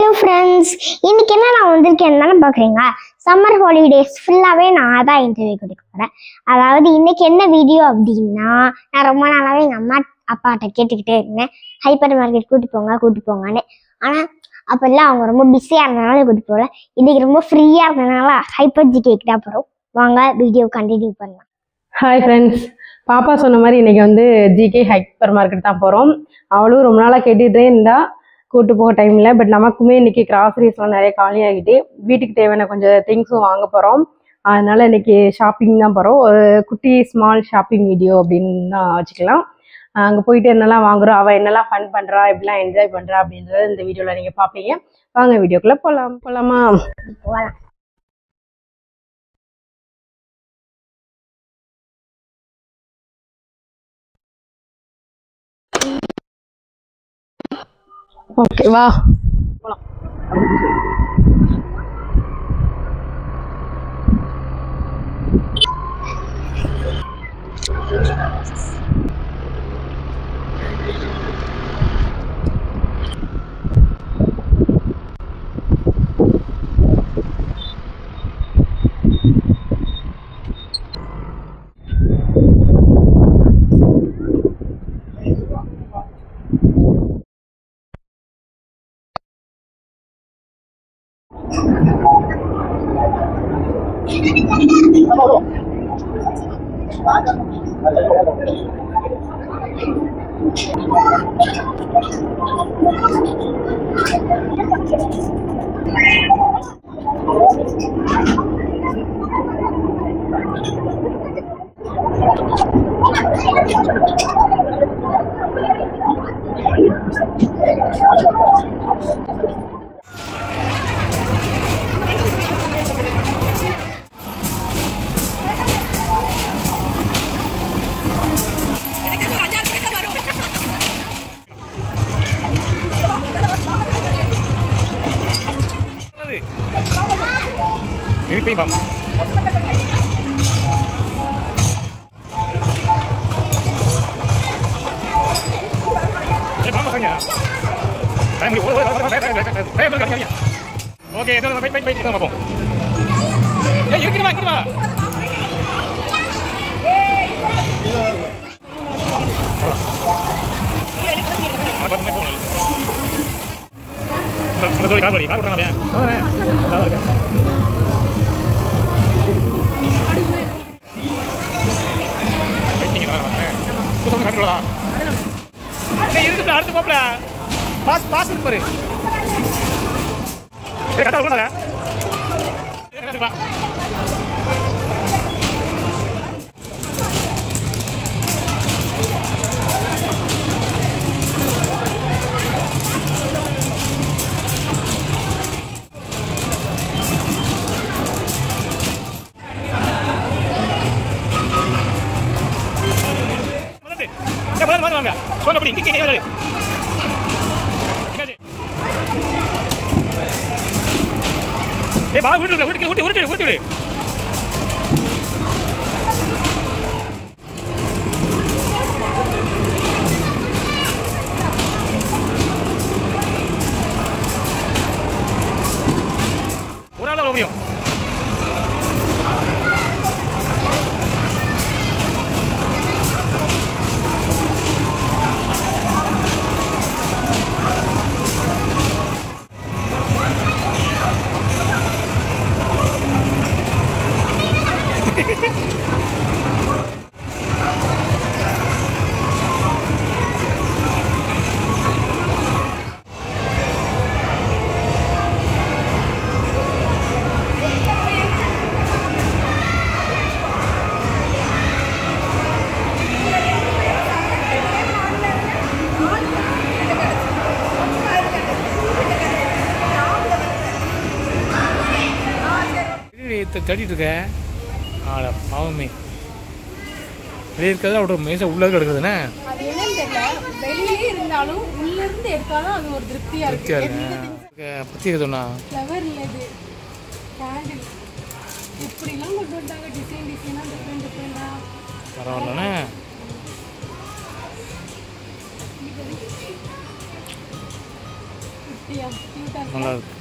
Hello friends, இன்னைக்கு என்ன நான் வந்திருக்கேன்னு பாக்குறீங்க. சம்மர் ஹாலிடேஸ் ஃபுல்லாவே நான் தான் இன்டர்வியூ கொடுக்க போறேன். அதாவது இன்னைக்கு என்ன வீடியோ அப்படின்னா, நான் ரொம்ப நாளாவே எங்க அம்மா அப்பாட்ட கேட்டுக்கிட்டே இருந்தேன், ஹைப்பர் மார்க்கெட் கூட்டு போங்கன்னு. ஆனா அப்பெல்லாம் அவங்க ரொம்ப பிஸியா இருந்தனால கூட்டு போகல. இன்னைக்கு ரொம்ப ஃப்ரீயா இருந்தனால ஹைப்பர் ஜிகே கிட்ட போறோம். வாங்க வீடியோ கண்டினியூ பண்ணலாம். ஹாய் ஃப்ரெண்ட்ஸ், பாப்பா சொன்ன மாதிரி இன்னைக்கு ஜிகே ஹைப்பர் மார்க்கெட் தான் போகிறோம். அவளும் ரொம்ப நாளாக கேட்டுகிட்டே இருந்தா கூட்டு போக டைமில். பட் நமக்குமே இன்னைக்கு கிராசரிஸ்லாம் நிறைய காலியாகிட்டு வீட்டுக்கு தேவையான கொஞ்சம் திங்ஸும் வாங்க போகிறோம். அதனால இன்னைக்கு ஷாப்பிங் தான் போகிறோம். ஒரு குட்டி ஸ்மால் ஷாப்பிங் வீடியோ அப்படின்னு தான் வச்சுக்கலாம். அங்கே போயிட்டு என்னெல்லாம் வாங்குறோம், அவள் என்னெல்லாம் ஃபன் பண்ணுறா, எப்படிலாம் என்ஜாய் பண்ணுறா அப்படின்றத இந்த வீடியோவில் நீங்கள் பார்ப்பீங்க. வாங்க வீடியோக்குள்ளே போகலாமா? ஓகே, வா போலாம். Ini bang. Bang makanya. Saya berkali-kali. Oke, itu baik kita ngomong. Ya, yuk kita mah. Betul kabel, kabel kurang apa ya? அடுத்து போப்பல பாஸ் பாஸ் பாரு. கரெக்டா இருக்கணும்ல. வாங்க சொன்ன அப்படி இங்க கேக்குது. ஏய் பா ஊட்டி. ஒரு ஆளா முடியும். தட்டிட்டு இருக்க ஆட பாவமே. வெளியே இருக்கிறது அவரோட மேசை உள்ள கிடக்குதுண்ணே. அது என்னன்னு தெரியல, வெளியே இருந்தாலும் உள்ள இருந்து எடுத்தாலும் அது ஒரு திருப்தியா இருக்கு. பத்தி சொன்னா ஃப்ளவர் இல்லது கேண்டில் இப்படிலாம் கொண்டு வந்தாங்க. டிசைனா டிஃப்ரெண்டா பரவாயில்லண்ணே. குட்டியா கியூட்டா இருக்கு. நல்லா இருக்கு.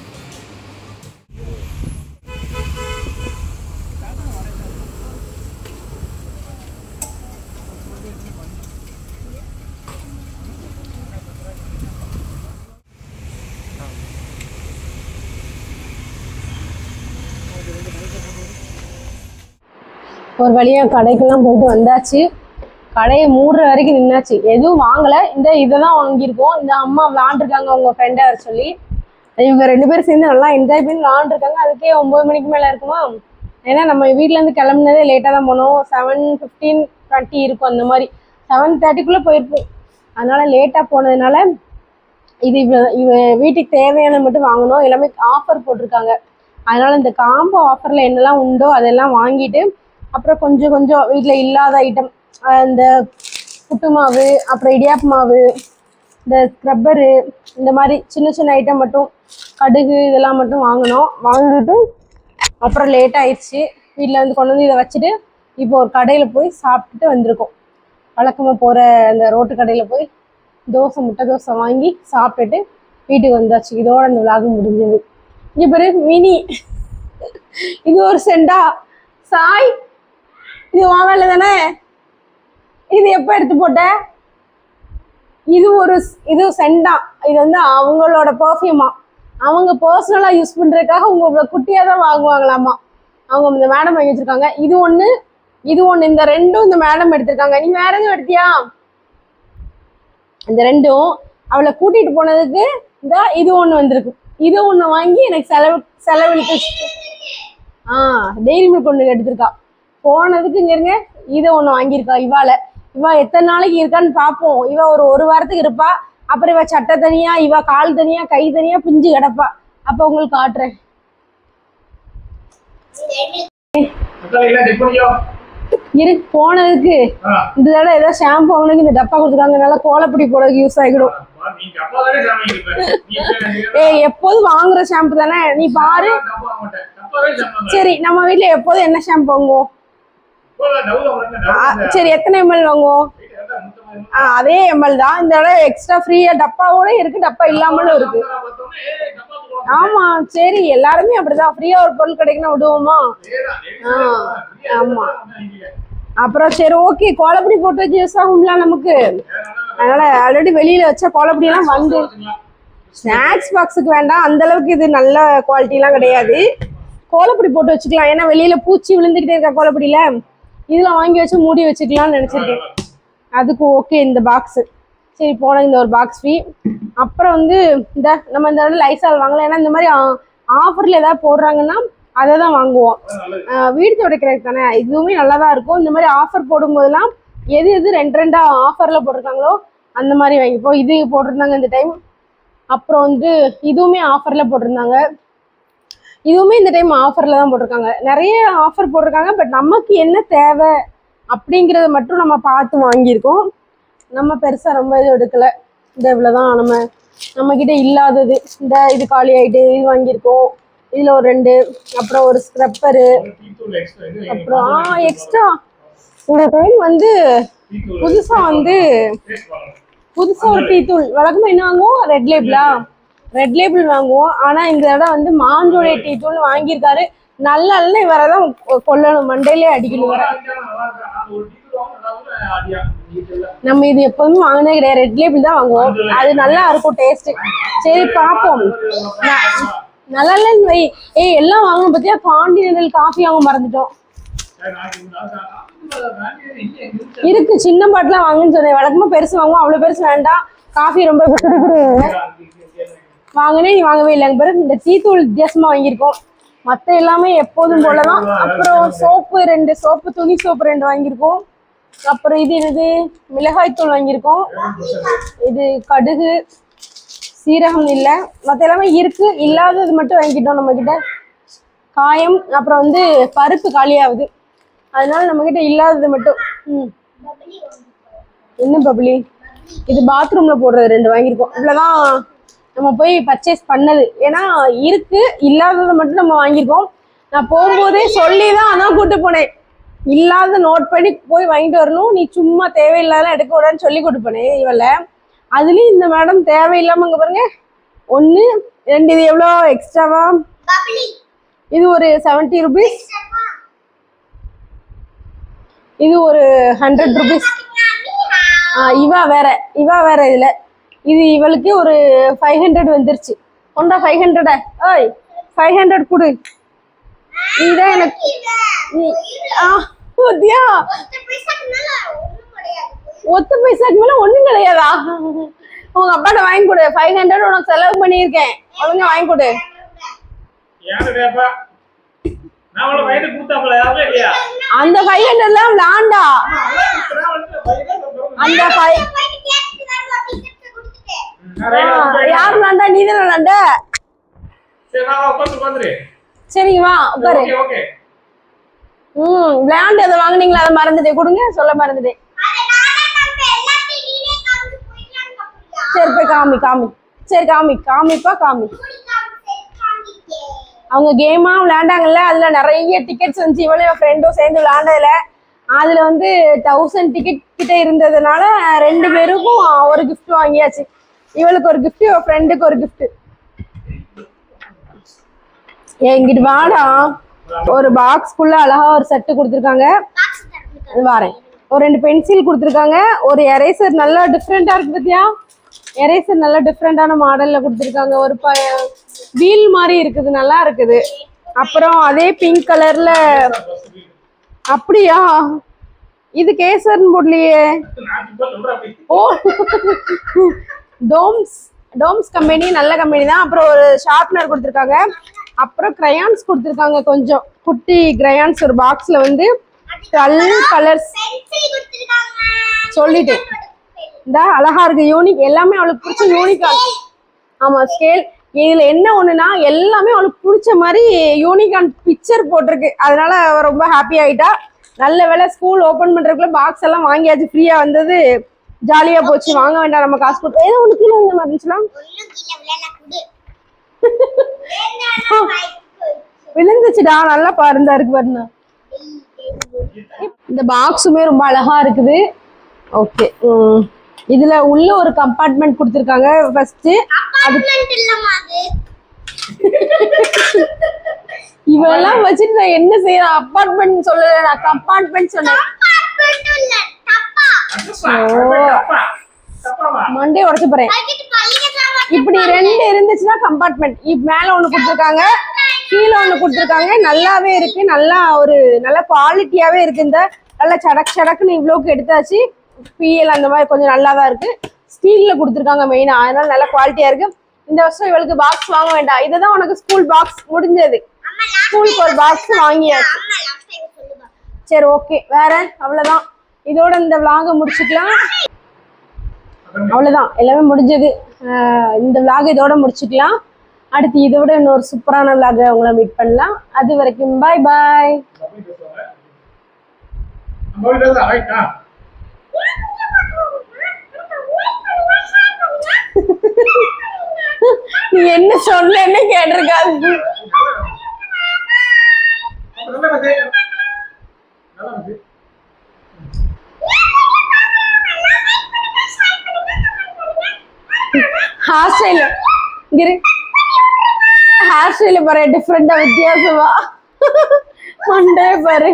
ஒரு வழியாக கடைக்கெல்லாம் போயிட்டு வந்தாச்சு. கடையை மூடுற வரைக்கும் நின்னாச்சு, எதுவும் வாங்கலை. இதை தான் வாங்கியிருக்கோம். இந்த அம்மா விளாண்டுருக்காங்க அவங்க ஃப்ரெண்டை சொல்லி. இவங்க 2 பேரும் சேர்ந்து நல்லா என்ஜாய் பண்ணி விளாண்டுருக்காங்க. அதுக்கே 9 மணிக்கு மேலே இருக்குமா. ஏன்னா நம்ம வீட்டிலேருந்து கிளம்புனதே லேட்டாக தான் போனோம். 7:15, 20 இருக்கும். அந்த மாதிரி 7:30க்குள்ளே போயிருப்போம். அதனால் லேட்டாக போனதுனால இவ வீட்டுக்கு தேவையானது மட்டும் வாங்கணும். எல்லாமே ஆஃபர் போட்டிருக்காங்க. அதனால் இந்த காம்போ ஆஃபரில் என்னெல்லாம் உண்டோ அதெல்லாம் வாங்கிட்டு அப்புறம் கொஞ்சம் கொஞ்சம் வீட்டில் இல்லாத ஐட்டம், இந்த புட்டு மாவு, அப்புறம் இடியாப்பு மாவு, இந்த ஸ்க்ரப்பரு, இந்த மாதிரி சின்ன சின்ன ஐட்டம் மட்டும், கடுகு இதெல்லாம் மட்டும் வாங்கினோம். வாங்கிட்டு அப்புறம் லேட் ஆயிடுச்சு. வீட்டில் வந்து கொண்டு வந்து இதை வச்சுட்டு இப்போ ஒரு கடையில் போய் சாப்பிட்டுட்டு வந்திருக்கோம். வழக்கமாக போகிற அந்த ரோட்டு கடையில் போய் முட்டை தோசை வாங்கி சாப்பிட்டுட்டு வீட்டுக்கு வந்தாச்சு. இதோட அந்த விலாகு முடிஞ்சது. இங்கே பிறகு மினி, இது ஒரு செண்டா சாய், இது உன் வேலை தானே, இது எப்போ எடுத்து போட்ட? இது செண்டா, இது வந்து அவங்களோட பர்ஃப்யூமா, அவங்க பர்சனலாக யூஸ் பண்ணுறதுக்காக உங்க குட்டியாக தான் வாங்குவாங்களாமா. அவங்க இந்த மேடம் வாங்கி வச்சிருக்காங்க. இது ஒன்று, இந்த 2ம் இந்த மேடம் எடுத்திருக்காங்க. நீ வேற எதுவும் எடுத்தியா? இந்த 2ம் அவளை கூட்டிகிட்டு போனதுக்கு இது ஒன்று வந்திருக்கு. இது ஒன்று வாங்கி எனக்கு செலவழித்து டெய்ரி மில்க் ஒன்று எடுத்திருக்கா. போனதுக்கு இங்க இதை ஒன்று வாங்கியிருக்கா. இவ எத்தனை நாளைக்கு இருக்கான்னு பார்ப்போம். இவ ஒரு வாரத்துக்கு இருப்பா. அப்புறம் இவ சட்டை தனியா, இவ கால் தனியா, கை தனியா பிஞ்சு கிடப்பா. அப்ப உங்களுக்கு காட்டுறேன். போனதுக்கு இந்த தடவை ஏதோ ஷாம்பு அவனுக்கு இந்த டப்பா கொடுத்துருக்காங்க. நல்லா கோலப்பொடி போடுறதுக்கு யூஸ் ஆகிடும். எப்போதும் வாங்குற ஷாம்பு தானே, நீ பாரு. சரி, நம்ம வீட்டுல எப்போதும் என்ன ஷாம்பு வாங்குவோம்? சரி, எத்தனை ml வாங்குவோம்? அதே ml தான். இந்த தடவை எக்ஸ்ட்ரா ஃப்ரீயா டப்பாவோட இருக்கு, டப்பா இல்லாமலும் இருக்கு. ஆமா, சரி, எல்லாருமே அப்படிதான். ஃப்ரீயா ஒரு பொருள் கிடைக்குன்னா விடுவோமா? ஆமா. அப்புறம் சரி, ஓகே, கோலப்பொடி போட்டு வச்சு யூஸ் ஆகும்ல நமக்கு. அதனால ஆல்ரெடி வெளியில வச்ச கோலப்பொடி எல்லாம் வந்து ஸ்நாக்ஸ் பாக்ஸுக்கு வேண்டாம், அந்த அளவுக்கு இது நல்ல குவாலிட்டிலாம் கிடையாது. கோலப்பொடி போட்டு வச்சுக்கலாம். ஏன்னா வெளியில பூச்சி விழுந்துகிட்டே இருக்கா கோலப்பொடியில. இதெல்லாம் வாங்கி வச்சு மூடி வச்சுக்கலாம்னு நினைச்சிருக்கேன். அதுக்கு ஓகே இந்த பாக்ஸ். சரி, போன இந்த ஒரு பாக்ஸ் ஃப்ரீ. அப்புறம் வந்து நம்ம இந்த லைசால் வாங்கலாம். ஏன்னா இந்த மாதிரி ஆஃபர்ல ஏதாவது போடுறாங்கன்னா அதை தான் வாங்குவோம். வீடு துடைக்கிறது தானே, இதுவுமே நல்லா தான் இருக்கும். இந்த மாதிரி ஆஃபர் போடும்போதெல்லாம் எது 2 ஆஃபர்ல போட்டிருக்காங்களோ அந்த மாதிரி வாங்கிப்போம். இது போட்டிருந்தாங்க இந்த டைம். அப்புறம் வந்து இதுவுமே ஆஃபர்ல போட்டிருந்தாங்க. இதுவுமே இந்த டைம் ஆஃபர்ல தான் போட்டிருக்காங்க. நிறைய ஆஃபர் போட்டிருக்காங்க. பட் நமக்கு என்ன தேவை அப்படிங்கிறத மட்டும் நம்ம பார்த்து வாங்கியிருக்கோம். நம்ம பெருசா ரொம்ப இது எடுக்கல. இந்த இவ்வளவுதான் நம்ம கிட்ட இல்லாதது. இது காலி ஆயிட்டு இது வாங்கியிருக்கோம். இதுல ஒரு 2, அப்புறம் ஒரு ஸ்க்ரப்பரு, அப்புறம் எக்ஸ்ட்ரா இந்த டைம் வந்து புதுசா ஒரு டீ தூள். வழக்கமா என்ன வாங்குவோம்? ரெட் லேபிள் வாங்குவோம். ஆனா இந்த தடவை வந்து மாஞ்சோடைய டீ தூள் வாங்கியிருக்காரு. நல்லா இவரதான் கொல்லணும், மண்டையிலே அடிக்கணும் வர. நம்ம இது எப்போதுமே வாங்கினே கிடையாது, ரெட் லேபிள் தான் வாங்குவோம். அது நல்லா இருக்கும் டேஸ்ட். சரி, பார்ப்போம். நல்லா இல்லைன்னு எல்லாம் வாங்கணும். பத்தியா, காண்டினென்டல் காஃபி வாங்க மறந்துட்டோம். இருக்கு, சின்ன பாட்டிலாம் வாங்குன்னு சொன்னேன். வழக்கமா பெருசு வாங்குவோம், அவ்வளவு பெருசு வேண்டாம். காஃபி ரொம்ப வாங்கினே, நீ வாங்கவே இல்லைங்க. பிறகு இந்த டீ தூள் வித்தியாசமா வாங்கியிருக்கோம். மற்ற எல்லாமே எப்போதும் போலதான். அப்புறம் சோப்பு 2, துணி சோப்பு 2 வாங்கியிருக்கோம். அப்புறம் இது மிளகாய் தூள் வாங்கியிருக்கோம். இது கடுகு, சீரகம் இல்லை, மற்ற எல்லாமே இருக்கு. இல்லாதது மட்டும் வாங்கிட்டோம். நம்ம கிட்ட காயம், அப்புறம் வந்து பருப்பு காலியாகுது. அதனால நம்ம கிட்ட இல்லாதது மட்டும். என்ன பப்ளி? இது பாத்ரூம்ல போடுறது 2 வாங்கியிருக்கோம். இவ்வளவுதான் நம்ம போய் பர்ச்சேஸ் பண்ணது. ஏன்னா இருக்கு, இல்லாததை மட்டும் நம்ம வாங்கியிருக்கோம். நான் போகும்போதே சொல்லி தான் அதான் கூட்டு போனேன். இல்லாத நோட் பண்ணி போய் வாங்கிட்டு வரணும், நீ சும்மா தேவையில்லாத எடுக்க விடான்னு சொல்லி கூட்டு போனேன் இவள. அதுலயும் இந்த மேடம் தேவையில்லாம இங்க பாருங்க 1 2 இது எவ்வளோ எக்ஸ்ட்ராவா? இது ஒரு 70 rupees. இது ஒரு 100 rupees. இவா வேற இதுல இது இவளுக்கு ஒரு 500 வந்துருச்சு. கொண்டா 500. ஓய் 500 கொடு. இதான் எனக்கு புத்தியா 10 பைசாக்கு மேல ஒண்ணும் கிடையாதா? உங்க அப்பாட்ட வாங்கி கொடு. 500 உனக்கு செலவு பண்ணியிருக்கேன், ஒழுங்கா வாங்கி கொடு. அந்த 500 எல்லாம் விளாண்டா. அந்த யார் விளாண்டா? நீ தானே விளாண்ட. சரி வா உட்காரு. விளையாண்டு அதை வாங்குனீங்களா? அதை மறந்துட்டேன், கொடுங்க, சொல்ல மறந்துட்டேன். சரி போய் காமி. சரி காமிப்பா. அவங்க கேமா விளையாண்டாங்கல்ல, அதுல நிறைய டிக்கெட்ஸ் வந்துச்சு. இவளையும் ஃப்ரெண்டும் சேர்ந்து விளையாண்டதுல அதுல வந்து 1000 டிக்கெட் கிட்ட இருந்ததுனால 2 பேருக்கும் ஒரு கிஃப்ட் வாங்கியாச்சு. இவளுக்கு ஒரு கிஃப்ட், இவ ஃப்ரெண்டுக்கு ஒரு கிஃப்ட். எங்கிட்டு வாடா. ஒரு பாக்ஸ் ஃபுல்லா அழகா ஒரு செட்டு கொடுத்துருக்காங்க. வரேன். ஒரு 2 பென்சில் கொடுத்துருக்காங்க. ஒரு எரேசர் நல்லா டிஃப்ரெண்டா இருக்கு பத்தியா? எரேசர் நல்லா டிஃப்ரெண்டான மாடல்ல கொடுத்துருக்காங்க. ஒரு வீல் மாதிரி இருக்குது, நல்லா இருக்குது. அப்புறம் அதே பிங்க் கலர்ல. அப்படியா? இது கேசர்னு போடலையே. ஓ டோம்ஸ் கம்பெனி, நல்ல கம்பெனி தான். அப்புறம் ஒரு ஷார்ப்னர் கொடுத்துருக்காங்க. அப்புறம் கிரையான்ஸ் கொடுத்துருக்காங்க, கொஞ்சம் குட்டி கிரையான்ஸ் ஒரு பாக்ஸ்ல வந்து 12 கலர்ஸ் சொல்லிட்டேன். இந்த அழகா இருக்கு, யூனிக். எல்லாமே அவளுக்கு பிடிச்ச யூனிக்கா. ஆமா ஸ்கேல். இதுல என்ன ஒண்ணுன்னா எல்லாமே அவளுக்கு பிடிச்ச மாதிரி யூனிக்கான பிக்சர் போட்டிருக்கு. அதனால அவ ரொம்ப ஹாப்பி ஆயிட்டா. நல்ல வேலை ஸ்கூல் ஓபன் பண்றதுக்குள்ள பாக்ஸ் எல்லாம் வாங்கியாச்சு. ஃப்ரீயா வந்தது, ஜாலியா போச்சு. வாங்க வேண்டாம் நம்ம காசு கொடுத்து. ஏதோ ஒண்ணு கீழே இந்த மாதிரி இருந்துச்சுன்னா விழுந்துச்சுடா. நல்லா பாருந்தா இருக்கு பாருங்க. இந்த பாக்ஸுமே ரொம்ப அழகா இருக்குது. ஓகே, இதுல உள்ள ஒரு கம்பார்ட்மெண்ட் கொடுத்துருக்காங்க. ஃபர்ஸ்ட் இவெல்லாம் வச்சுட்டு நான் என்ன செய்யறேன்? அப்பார்ட்மெண்ட் சொல்லல, நான் கம்பார்ட்மெண்ட் சொன்னேன். மண்டே உடச்சு போறேன். இப்படி 2 இருந்துச்சுன்னா கம்பார்ட்மெண்ட். மேல ஒண்ணு கொடுத்துருக்காங்க, கீழே ஒண்ணு கொடுத்துருக்காங்க. நல்லாவே இருக்கு, நல்ல குவாலிட்டியாவே இருக்கு. இந்த நல்ல சடக்குன்னு இவ்வளவுக்கு எடுத்தாச்சு. பிஎல் அந்த மாதிரி கொஞ்சம் நல்லா தான் இருக்கு. ஸ்டீல்ல கொடுத்துருக்காங்க மெயினா, அதனால நல்ல குவாலிட்டியா இருக்கு. இந்த வருஷம் இவளுக்கு பாக்ஸ் வாங்க வேண்டாம். இதுதான் உனக்கு ஸ்கூல் பாக்ஸ் முடிஞ்சது. ஸ்கூலுக்கு ஒரு பாக்ஸ் வாங்கியாச்சு. சரி ஓகே, வேற அவ்வளவுதான். இதோட இந்த விளாக முடிச்சுக்கலாம். அவ்வளவுதான், எல்லாமே முடிஞ்சது. இந்த விளாக இதோட முடிச்சுக்கலாம். அடுத்து இதோட இன்னொரு சூப்பரான விளாக உங்களை மீட் பண்ணலாம். அது வரைக்கும் பாய் பாய். நீ என்ன சொன்னேன்னு கேட்டிருக்காது. ஹேர் ஸ்டைல பாரு, டிஃப்ரெண்டா வித்தியாசமா. மண்டே பாரு.